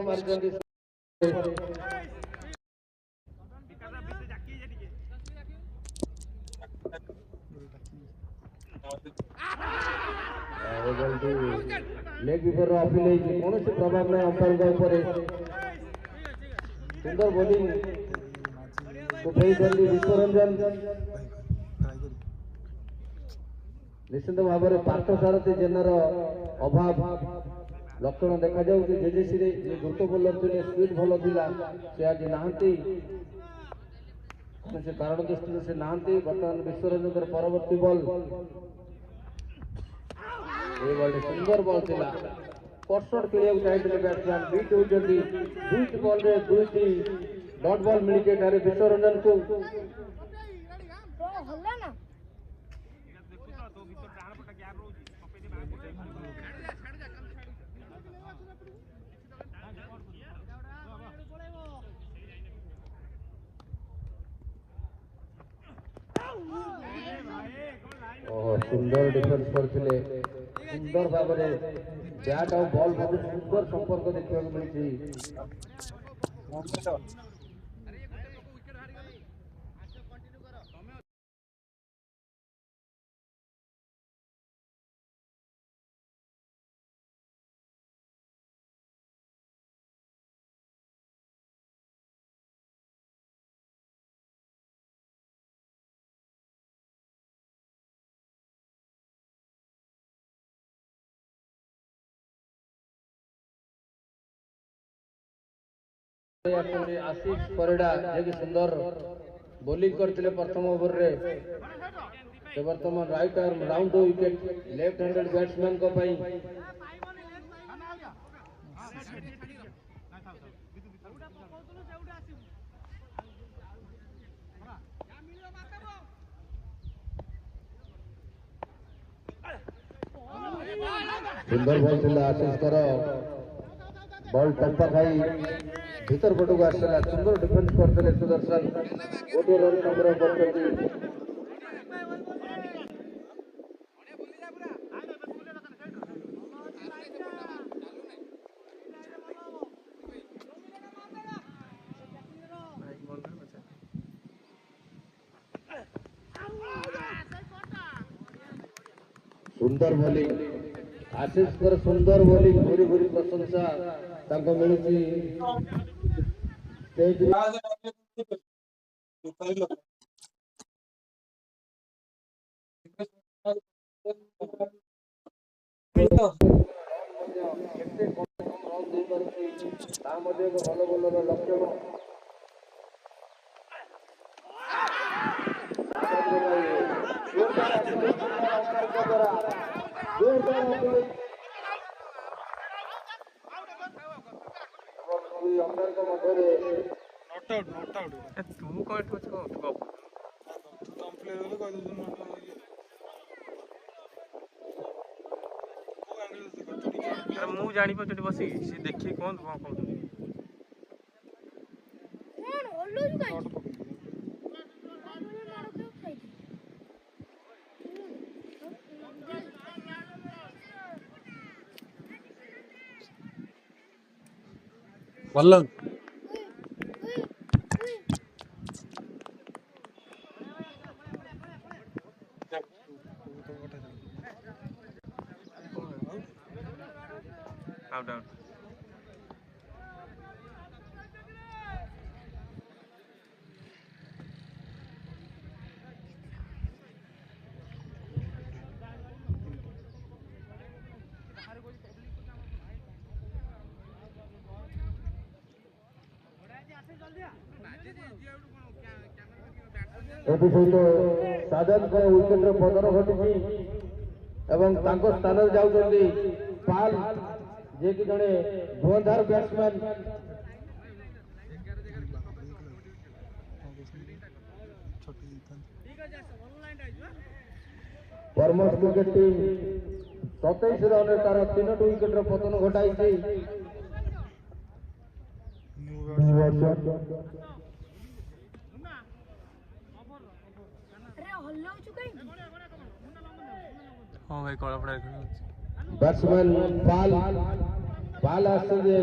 ମାରିଛନ୍ତି। Leg before appeal ହେଇଛି, କୌଣସି ପ୍ରଭାବ ନାହିଁ ଅମ୍ପାୟରଙ୍କ ଉପରେ। ସୁନ୍ଦର ବୋଲିଂ ଉଠେଇଛନ୍ତି ବିଶ୍ୱରଞ୍ଜନ। ନିଶ୍ଚିତ ଭାବରେ ପାର୍ଥସାରଥୀ ଜେନାର ଅଭାବ ଲକ୍ଷଣ ଦେଖାଯାଉଛି। ଜେଜେସିରେ ଯେ ଦ୍ରୁତ ବୋଲର ଥିଲେ, ସ୍ପିଡ୍ ଭଲ ଥିଲା, ସେ ଆଜି ନାହାନ୍ତି। କୌଣସି କାରଣ ଦୃଷ୍ଟିରୁ ସେ ନାହାନ୍ତି। ବର୍ତ୍ତମାନ ବିଶ୍ୱରଞ୍ଜନଙ୍କର ପରବର୍ତ୍ତୀ ବଲ୍, এই বলটি সুন্দর বল ଥିଲା। କଟସଟ୍ ଖେଳିବାକୁ ଚାହିଁଥିଲେ ବ୍ୟାଟ୍ସମ୍ୟାନ୍, ବିଟ୍ ହେଉଛନ୍ତି। ଦୁଇଟି ବଲ୍ରେ ଦୁଇଟି ଡଟ୍ ବଲ୍ ମିଳିଛି ଏଠାରେ ବିଶ୍ୱରଞ୍ଜନକୁ। ସୁନ୍ଦର ଡିଫେନ୍ସ କରିଥିଲେ, ସୁନ୍ଦର ଭାବରେ ବ୍ୟାଟ୍ ଆଉ ବଲ୍ ମଧ୍ୟ ସୁନ୍ଦର ସମ୍ପର୍କ ଦେଖିବାକୁ ମିଳିଛି। आशीष परिडा जे सुंदर बोलिंग करते प्रथम ओवर रे, वर्तमान right arm round wicket left handed batsman को पाई। सुंदर बॉल थिला आशीष कर बॉल टप्पा खाई भीतर पटू को आसला। सुंदर डिफेंस करते सुदर्शन, गोटे रन संग्रह करते। सुंदर बोलिंग आशीष कर, सुंदर बोलिंग भूरी भूरी प्रशंसा तांको मिलुची। भल बोलर लक्षण ମୁଁ ଜାଣିପାରୁଛି ବସି ସେ ଦେଖିକି କଣ କଣ ଭଲ आउट आउट साजन विकेट पतन घटी स्थान जाऊँगी पाल जे कि जड़े धुआंधार बैट्समैन। परमोस क्रिकेट टीम 27 रन तार 3टी विकेट पतन घटाई। हाँ भाई कड़ा पड़ा बैट्समैन पाल पाल आसते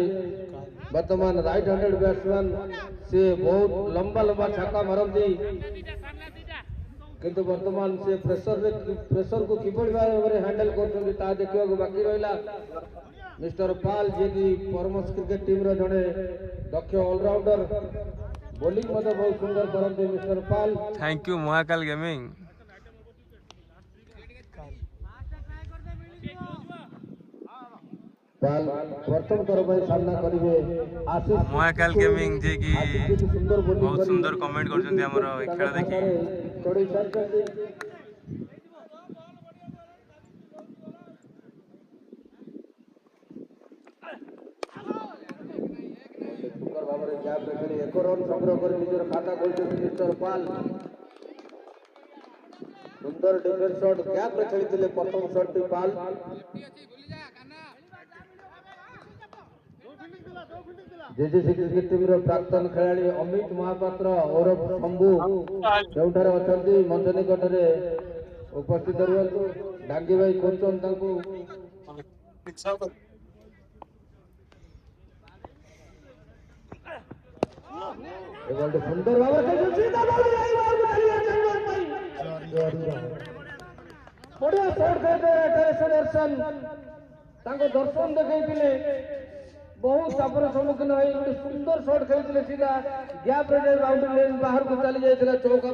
बर्तमान राइट हैंडेड बैट्समैन से बहुत लंबा लंबा छक्का मारती किंतु वर्तमान से प्रेशर को किभली भाव हैंडल कर देखा बाकी रहा मिस्टर पाल जी की परमस क्रिकेट टीम रो जड़े दक्ष ऑलराउंडर बोलिंग बहुत सुंदर करते mister Pal. Thank you Mahakal gaming. Pal प्रथम थर पर सामना करेंगे आशीष महाकाल गेमिंग जे की सुंदर बहुत सुंदर कमेंट करछन्ती हमर खेल देखि थोड़ी सर्च करते सुंदर भाव में गैप रखी एक रन संग्रह कर निजर खाता खोलते मिस्टर पाल सुंदर डिफेंस शॉट गैप रे खेलते प्रथम शॉट टी पाल जेजेसी क्रिकेट टीम रो प्राक्तन खिलाड़ी अमित महापात्र और शंभू जोठारे अछंती मंच निकटरे उपस्थित रहतु डांगी भाई खोचन तांको एवं सुंदर भाव से सीधा बॉल बढ़िया शॉट दे सुदर्शन तांको दर्शन देखैतिले बहुत चापर सम्मुखीन हो गोटे सुंदर शॉट खेलते सीधा गैप रे बाउंड्री लाइन बाहर को चली जाइए चौका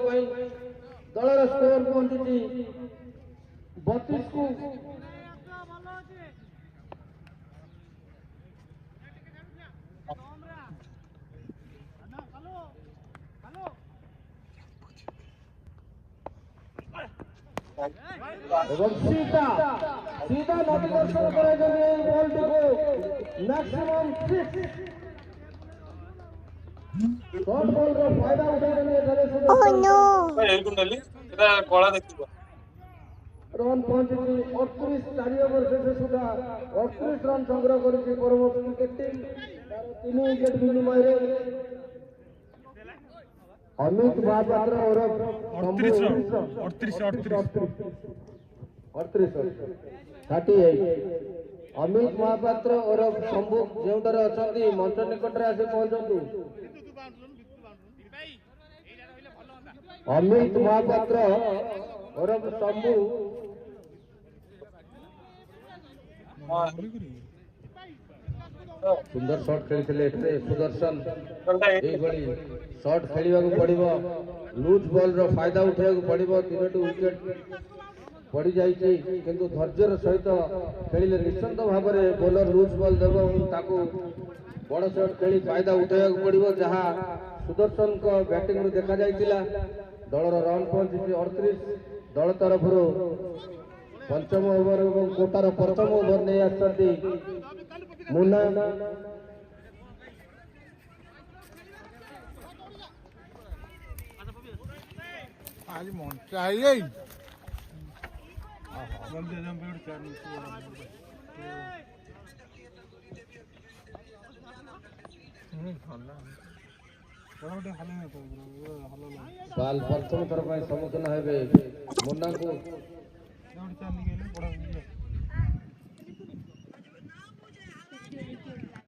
दलर स्कोर पहुंची 32 को सीधा सीधा नवीकरण करेंगे बॉल को मैक्सिमम 6 शॉर्ट बॉल का फायदा उठाएंगे ओह नो एलकुंडली एटा कोळा देखिबो रन पहुंची 38 4 ओवर शेष सुधा 38 रन संग्रह करिछि परमोस क्रिकेट टीम तार 3 विकेट विनिमय रे अमित महापात्र और 38 अमित महापात्र और शंभू जोठारे अछंती मंच निकटरे आसी पहुंचंतु अमित महापात्र और शंभू सुंदर शॉट खेलते सुदर्शन शॉट खेलवा पड़ो लूज बॉल रो फायदा उठा पड़ो 3टी विकेट पड़ जाइए किंतु धैर्यर सहित खेलिले निश्चिंत भाव में बॉलर लूज बॉल देव बड़ शॉट खेली फायदा उठा पड़ो जहाँ सुदर्शन को बैटिंग देखा जाइतिला दलर रन पहुंची 38 दल तरफ पंचम ओवर और कोटार प्रथम ओवर नहीं आसती मुन्ना आज मन चाहिए बाल प्रथम थर सम्मुखीन हे मुन्ना को